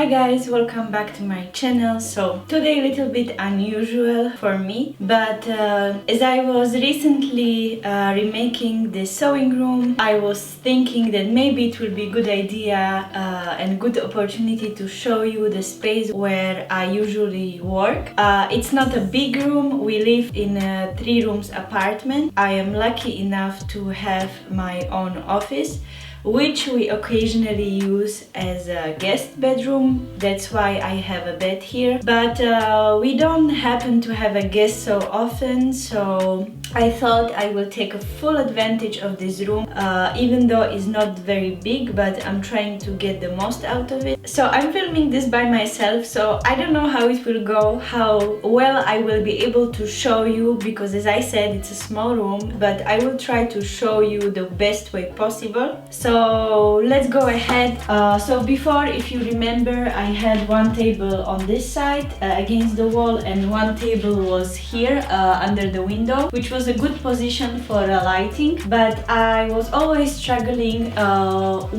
Hi guys, welcome back to my channel. So today a little bit unusual for me, but as I was recently remaking the sewing room, I was thinking that maybe it would be a good idea and good opportunity to show you the space where I usually work. It's not a big room. We live in a 3 rooms apartment. I am lucky enough to have my own office, which we occasionally use as a guest bedroom. That's why I have a bed here, but we don't happen to have a guest so often, so I thought I will take a full advantage of this room, even though it's not very big, but I'm trying to get the most out of it. So I'm filming this by myself, so I don't know how it will go, how well I will be able to show you, because as I said, it's a small room, but I will try to show you the best way possible. So let's go ahead. So before, if you remember, I had one table on this side against the wall, and one table was here under the window, which was a good position for lighting, but I was always struggling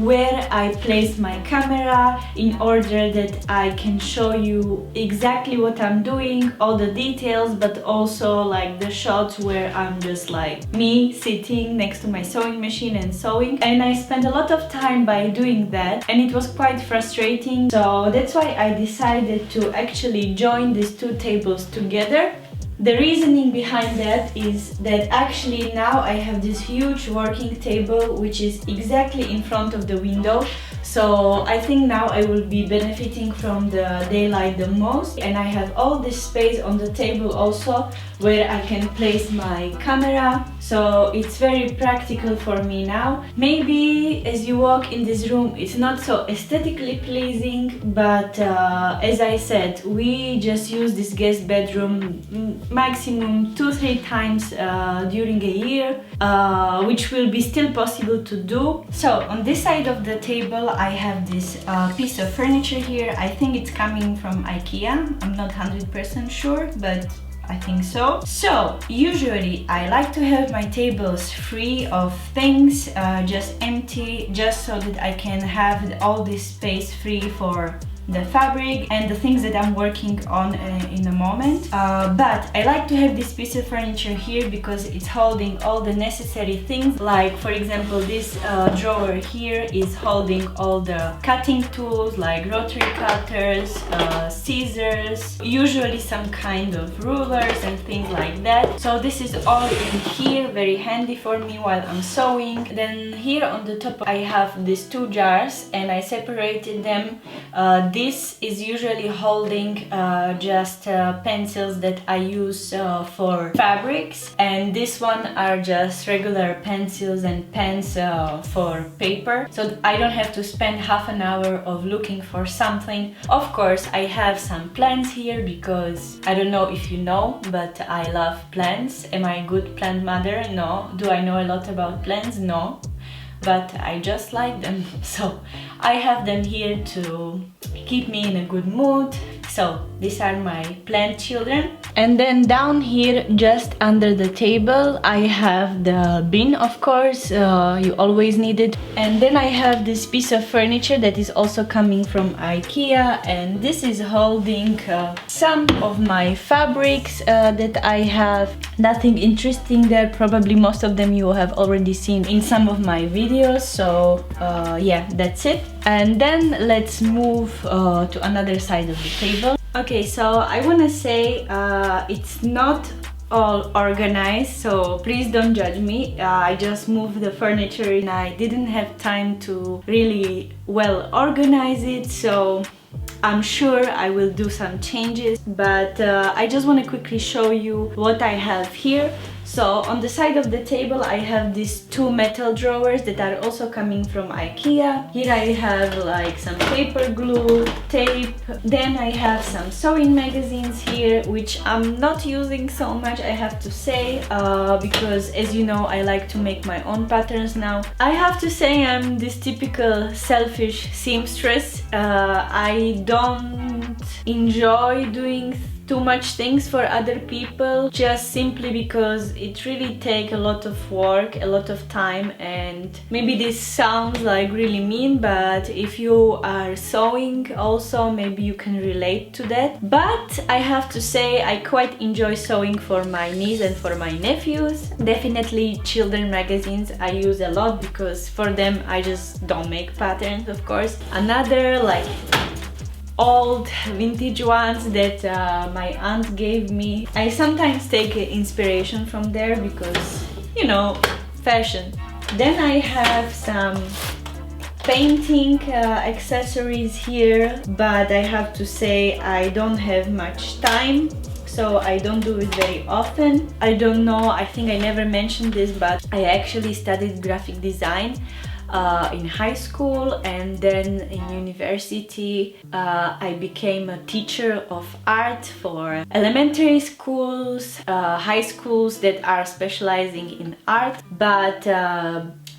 where I place my camera in order that I can show you exactly what I'm doing, all the details, but also like the shots where I'm just like me sitting next to my sewing machine and sewing. And I spent a lot of time by doing that, and it was quite frustrating. So that's why I decided to actually join these 2 tables together. The reasoning behind that is that actually now I have this huge working table which is exactly in front of the window. So I think now I will be benefiting from the daylight the most, and I have all this space on the table also where I can place my camera. So it's very practical for me now. Maybe as you walk in this room it's not so aesthetically pleasing, but as I said, we just use this guest bedroom maximum 2-3 times during a year, which will be still possible to do. So on this side of the table I have this piece of furniture here. I think it's coming from IKEA. I'm not 100% sure, but I think so. So usually I like to have my tables free of things, just empty, just so that I can have all this space free for the fabric and the things that I'm working on in a moment. But I like to have this piece of furniture here because it's holding all the necessary things. Like for example, this drawer here is holding all the cutting tools like rotary cutters, scissors, usually some kind of rulers and things like that. So this is all in here, very handy for me while I'm sewing. Then here on the top I have these 2 jars, and I separated them. This is usually holding just pencils that I use for fabrics, and this one are just regular pencils and pens for paper, so I don't have to spend half an hour of looking for something. Of course, I have some plants here because I don't know if you know, but I love plants. Am I a good plant mother? No. Do I know a lot about plants? No. But I just like them, so I have them here to keep me in a good mood. So these are my plant children. And then down here, just under the table, I have the bin, of course, you always need it. And then I have this piece of furniture that is also coming from IKEA, and this is holding some of my fabrics that I have. Nothing interesting there, probably most of them you have already seen in some of my videos, so yeah, that's it. And then let's move to another side of the table. Okay, so I want to say it's not all organized, so please don't judge me. I just moved the furniture and I didn't have time to really well organize it, so I'm sure I will do some changes, but I just want to quickly show you what I have here. So on the side of the table I have these 2 metal drawers that are also coming from IKEA. Here I have like some paper glue, tape. Then I have some sewing magazines here, which I'm not using so much, I have to say, because as you know, I like to make my own patterns now. I have to say I'm this typical selfish seamstress. I don't enjoy doing too much things for other people, just simply because it really takes a lot of work, a lot of time. And maybe this sounds like really mean, but if you are sewing also, maybe you can relate to that. But I have to say I quite enjoy sewing for my niece and for my nephews. Definitely children magazines I use a lot, because for them I just don't make patterns, of course. Another like old vintage ones that my aunt gave me. I sometimes take inspiration from there because, you know, fashion. Then I have some painting accessories here, but I have to say I don't have much time, so I don't do it very often. I don't know, I think I never mentioned this, but I actually studied graphic design in high school, and then in university I became a teacher of art for elementary schools, high schools that are specializing in art. But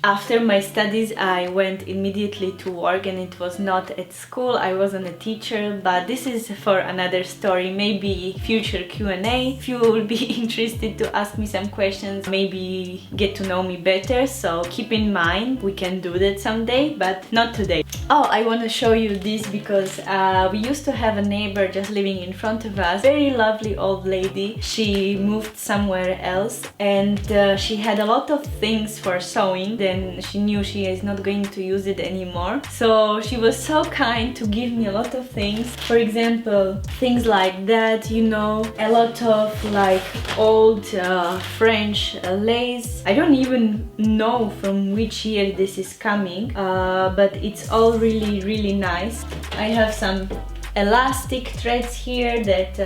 after my studies I went immediately to work, and it was not at school, I wasn't a teacher. But this is for another story, maybe future Q&A. If you will be interested to ask me some questions, maybe get to know me better, so keep in mind, we can do that someday, but not today. Oh, I want to show you this because we used to have a neighbor just living in front of us, very lovely old lady. She moved somewhere else, and she had a lot of things for sewing. Then she knew she is not going to use it anymore, so she was so kind to give me a lot of things. For example, things like that, you know, a lot of like old French lace. I don't even know from which year this is coming, but it's all really nice. I have some elastic threads here that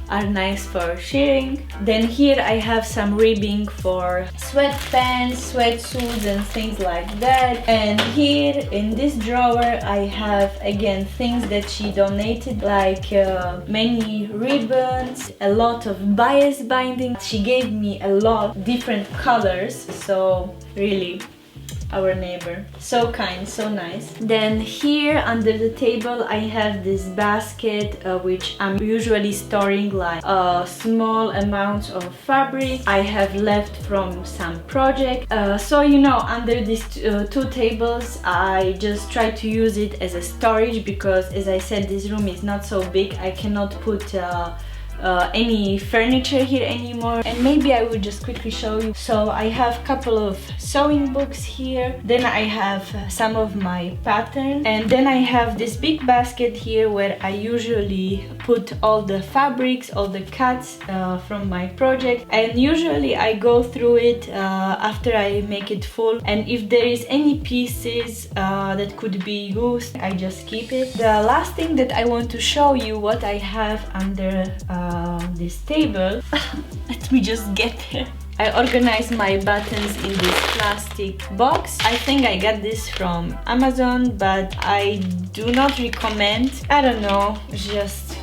are nice for shearing. Then here I have some ribbing for sweatpants, sweatsuits and things like that. And here in this drawer I have again things that she donated, like many ribbons, a lot of bias binding. She gave me a lot different colors, so really, our neighbor, so kind, so nice. Then here under the table I have this basket which I'm usually storing like small amounts of fabric I have left from some project. So you know, under these two tables I just try to use it as a storage, because as I said, this room is not so big. I cannot put any furniture here anymore. And maybe I will just quickly show you. So I have a couple of sewing books here, then I have some of my patterns, and then I have this big basket here where I usually put all the fabrics, all the cuts from my project. And usually I go through it after I make it full, and if there is any pieces that could be used, I just keep it. The last thing that I want to show you what I have under this table. Let me just get there. I organize my buttons in this plastic box. I think I got this from Amazon, but I do not recommend. I don't know, just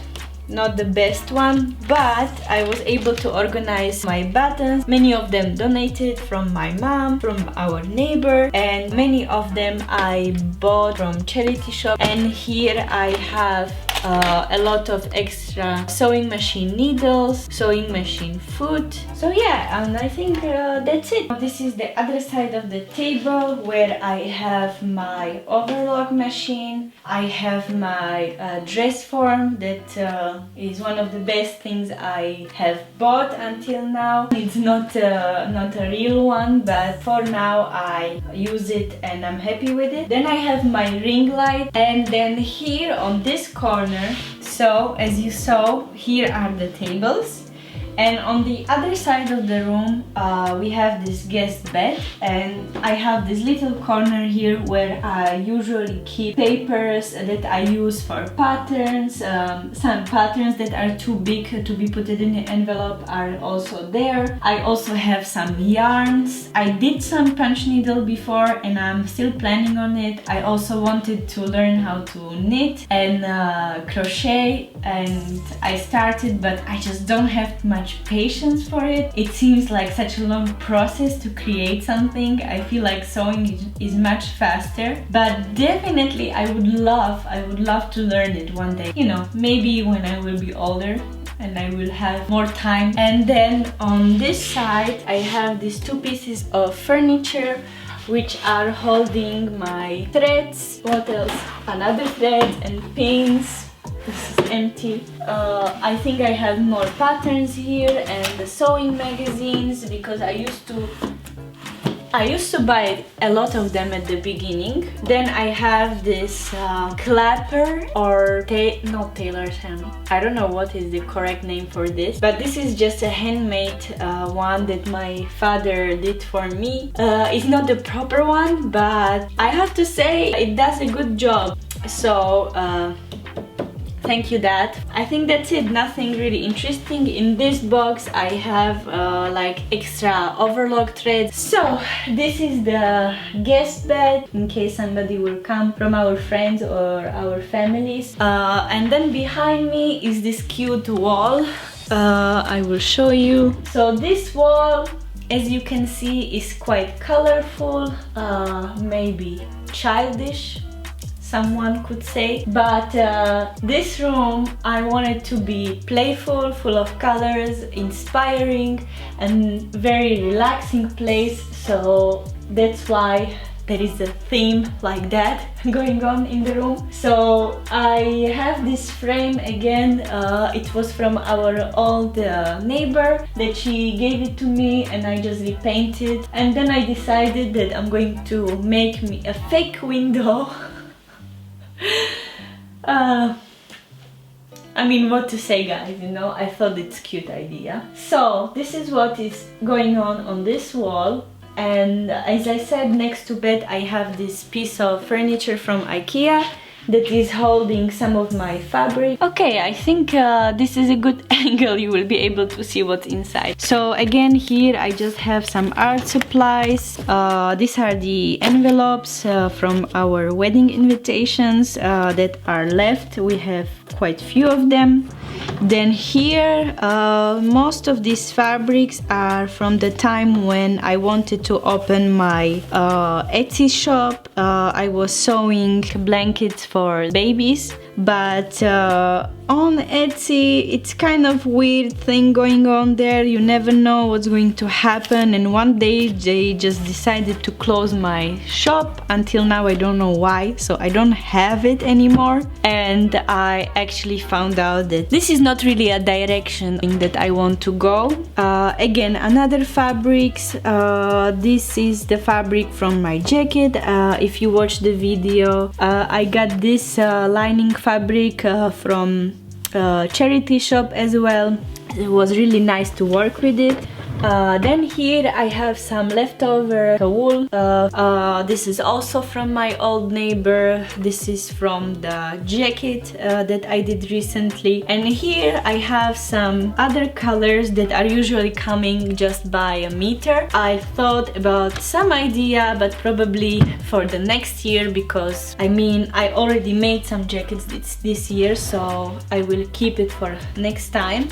not the best one, but I was able to organize my buttons. Many of them donated from my mom, from our neighbor, and many of them I bought from charity shop. And here I have a lot of extra sewing machine needles, sewing machine foot. So yeah, and I think that's it. This is the other side of the table where I have my overlock machine. I have my dress form that is one of the best things I have bought until now. It's not a real one, but for now I use it and I'm happy with it. Then I have my ring light, and then here on this corner, so as you saw, here are the tables. And on the other side of the room we have this guest bed, and I have this little corner here where I usually keep papers that I use for patterns. Some patterns that are too big to be put in the envelope are also there. I also have some yarns. I did some punch needle before and I'm still planning on it. I also wanted to learn how to knit and crochet, and I started, but I just don't have much patience for it. It seems like such a long process to create something. I feel like sewing is much faster, but definitely I would love to learn it one day. You know, maybe when I will be older. and I will have more time. And then on this side I have these two pieces of furniture which are holding my threads. What else? Another thread and pins. This is empty. I think I have more patterns here and the sewing magazines, because I used to buy a lot of them at the beginning. Then I have this clapper or not tailor's hem. I don't know what is the correct name for this, but this is just a handmade one that my father did for me. It's not the proper one, but I have to say it does a good job. So thank you, Dad. I think that's it. Nothing really interesting. In this box I have like extra overlock threads. So this is the guest bed in case somebody will come from our friends or our families. And then behind me is this cute wall. I will show you. So this wall, as you can see, is quite colorful, maybe childish, someone could say, but this room I wanted to be playful, full of colors, inspiring, and very relaxing place. So that's why there is a theme like that going on in the room. So I have this frame again. It was from our old neighbor that she gave it to me, and I just repainted. And then I decided that I'm going to make me a fake window. I mean, what to say, guys, you know, I thought it's a cute idea. So this is what is going on this wall. And as I said, next to bed I have this piece of furniture from IKEA that is holding some of my fabric. Okay, I think this is a good angle. You will be able to see what's inside. So again, here I just have some art supplies. These are the envelopes from our wedding invitations that are left. We have quite few of them. Then here, most of these fabrics are from the time when I wanted to open my Etsy shop. I was sewing blankets for babies, but on Etsy it's kind of weird thing going on there. You never know what's going to happen, and one day they just decided to close my shop. Until now I don't know why, so I don't have it anymore. And I actually found out that this is not really a direction that I want to go. Again, another fabrics. This is the fabric from my jacket. If you watch the video, I got this lining fabric from charity shop as well. It was really nice to work with it. Then here I have some leftover wool. This is also from my old neighbor. This is from the jacket that I did recently. And here I have some other colors that are usually coming just by a meter. I thought about some idea, but probably for the next year, because I mean I already made some jackets this year, so I will keep it for next time.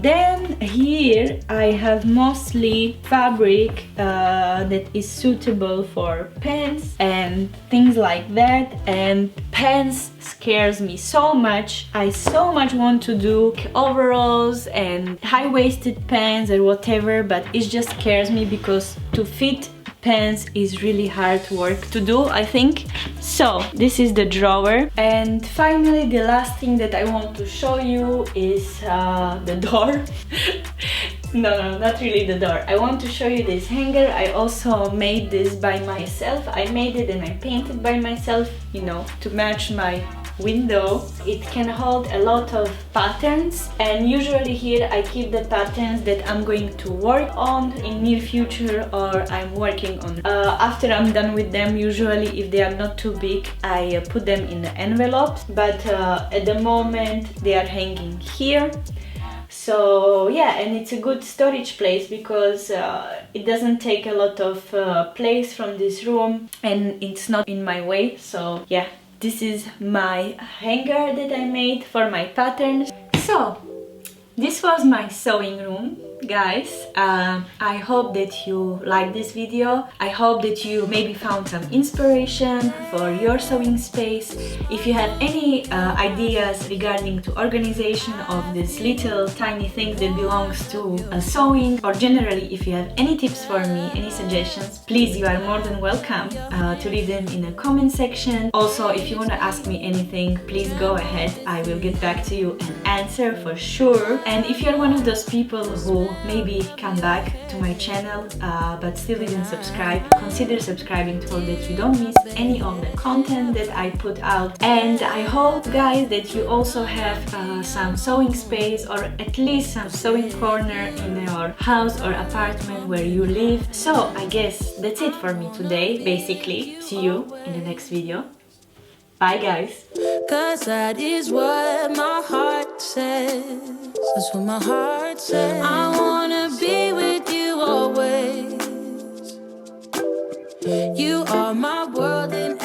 Then here I have mostly fabric that is suitable for pants and things like that. And pants scares me so much. I so much want to do overalls and high-waisted pants or whatever, but it just scares me because to fit pants is really hard work to do, I think. So this is the drawer. And finally, the last thing that I want to show you is the door. No, not really the door. I want to show you this hanger. I also made this by myself. I made it and I painted by myself, you know, to match my window. It can hold a lot of patterns, and usually here I keep the patterns that I'm going to work on in near future or I'm working on. After I'm done with them, usually if they are not too big, I put them in the envelopes, but at the moment they are hanging here. So yeah, and it's a good storage place because it doesn't take a lot of place from this room and it's not in my way. So yeah, this is my hanger that I made for my patterns. So this was my sewing room. guys, I hope that you like this video. I hope that you maybe found some inspiration for your sewing space. If you have any ideas regarding to organization of these little tiny things that belongs to sewing, or generally if you have any tips for me, any suggestions, please, you are more than welcome to leave them in the comment section. Also, if you want to ask me anything, please go ahead. I will get back to you and answer for sure. And if you're one of those people who maybe come back to my channel but still didn't subscribe, consider subscribing so that you don't miss any of the content that I put out. And I hope, guys, that you also have some sewing space, or at least some sewing corner in your house or apartment where you live. So I guess that's it for me today, basically. See you in the next video. Bye, guys. 'Cause that is what my heart says. That's what my heart says. I wanna be with you always. You are my world and